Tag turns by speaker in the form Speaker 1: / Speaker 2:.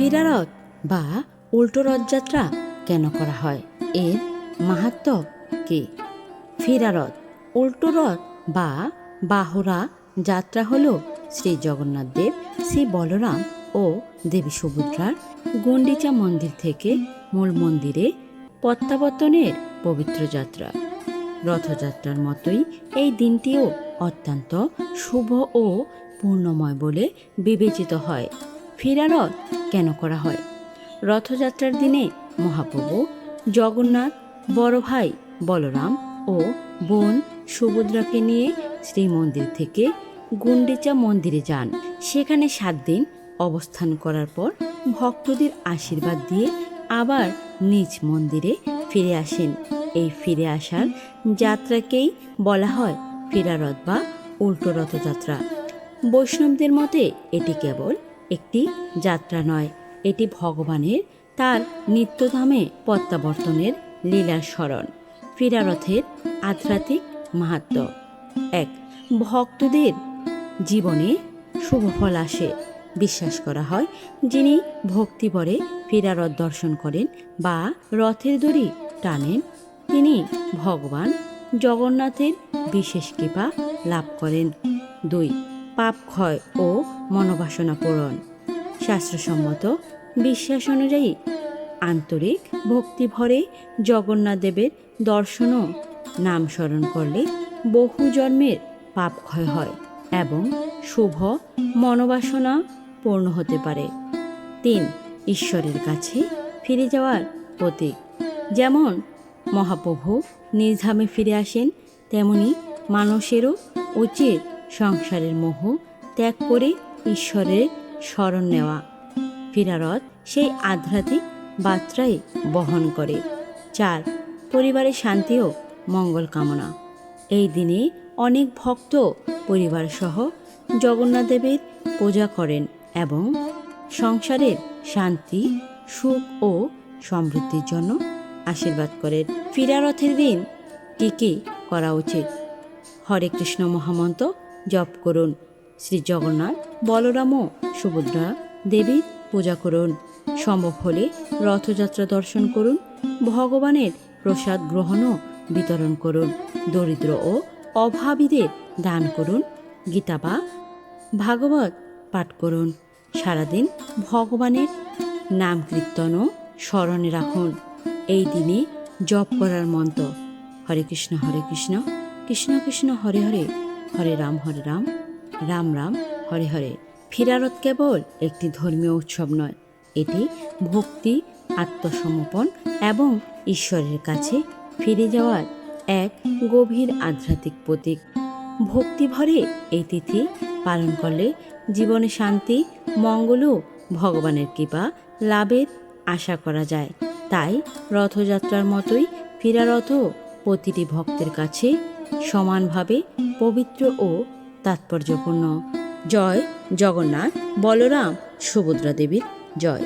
Speaker 1: ফিরারত বা উল্টো রথযাত্রা কেন করা হয়, এর মাহাত্ম্য কি? ফিরারত উল্টো রথ বা বাহুড়া যাত্রা হল শ্রী জগন্নাথ দেব, শ্রী বলরাম ও দেবী সুভদ্রার গুন্ডিচা মন্দির থেকে মূল মন্দিরে প্রত্যাবর্তনের পবিত্র যাত্রা। রথযাত্রার মতোই এই দিনটিও অত্যন্ত শুভ ও পূর্ণময় বলে বিবেচিত হয়। ফিরারত কেন করা হয়? রথযাত্রার দিনে মহাপ্রভু জগন্নাথ বড় ভাই বলরাম ও বোন সুভদ্রাকে নিয়ে শ্রীমন্দির থেকে গুন্ডিচা মন্দিরে যান। সেখানে 7 দিন অবস্থান করার পর ভক্তদের আশীর্বাদ দিয়ে আবার নিজ মন্দিরে ফিরে আসেন। এই ফিরে আসার যাত্রাকেই বলা হয় ফিরারত বা উল্টো রথযাত্রা। বৈষ্ণবদের মতে এটি কেবল একটি যাত্রা নয়, এটি ভগবানের তার নিত্যধামে প্রত্যাবর্তনের লীলার স্মরণ। ফিরারথের আধ্যাত্মিক মাহাত্ম্য। 1. ভক্তদের জীবনে শুভফল আসে। বিশ্বাস করা হয় যিনি ভক্তিভরে ফিরারথ দর্শন করেন বা রথের দড়ি টানেন তিনি ভগবান জগন্নাথের বিশেষ কৃপা লাভ করেন। 2. পাপ ক্ষয় ও মনোবাসনা পূরণ। শাস্ত্রসম্মত বিশ্বাস অনুযায়ী আন্তরিক ভক্তিভরে জগন্নাথ দেবের দর্শন ও নাম স্মরণ করলে বহু জন্মের পাপ ক্ষয় হয় এবং শুভ মনোবাসনা পূর্ণ হতে পারে। 3. ঈশ্বরের কাছে ফিরে যাওয়ার প্রতীক। যেমন মহাপ্রভু নিজ ধামে ফিরে আসেন, তেমনি মানুষেরও উচিত সংসারের মোহ ত্যাগ করে ঈশ্বরের শরণ নেওয়া। ফিরারত সেই আধ্যাত্মিক বার্তাই বহন করে। 4. পরিবারের শান্তি ও মঙ্গল কামনা। এই দিনে অনেক ভক্ত পরিবার সহ জগন্নাথ দেবের পূজা করেন এবং সংসারের শান্তি, সুখ ও সমৃদ্ধির জন্য আশীর্বাদ করেন। ফিরারথের দিন কী কী করা উচিত? হরে কৃষ্ণ মহামন্ত্র জপ করুন। শ্রী জগন্নাথ বলরাম ও সুভদ্রা দেবীর পূজা করুন। সম্ভব হলে রথযাত্রা দর্শন করুন। ভগবানের প্রসাদ গ্রহণ ও বিতরণ করুন। দরিদ্র ও অভাবীদের দান করুন। গীতা বা ভাগবত পাঠ করুন। সারাদিন ভগবানের নাম কীর্তন ও স্মরণে রাখুন। এই দিনে জপ করার মন্ত্র হরে কৃষ্ণ কৃষ্ণ কৃষ্ণ হরে হরে, হরে রাম রাম রাম হরে হরে। ফিরারত কেবল একটি ধর্মীয় উৎসব নয়, এটি ভক্তি, আত্মসমর্পণ এবং ঈশ্বরের কাছে ফিরে যাওয়ার এক গভীর আধ্যাত্মিক প্রতীক। ভক্তিভরে এই তিথি পালন করলে জীবনে শান্তি, মঙ্গল ও ভগবানের কৃপা লাভের আশা করা যায়। তাই রথযাত্রার মতোই ফিরারথও প্রতিটি ভক্তের কাছে সমানভাবে পবিত্র ও তাৎপর্যপূর্ণ। জয় জগন্নাথ বলরাম সুভদ্রা দেবীর জয়।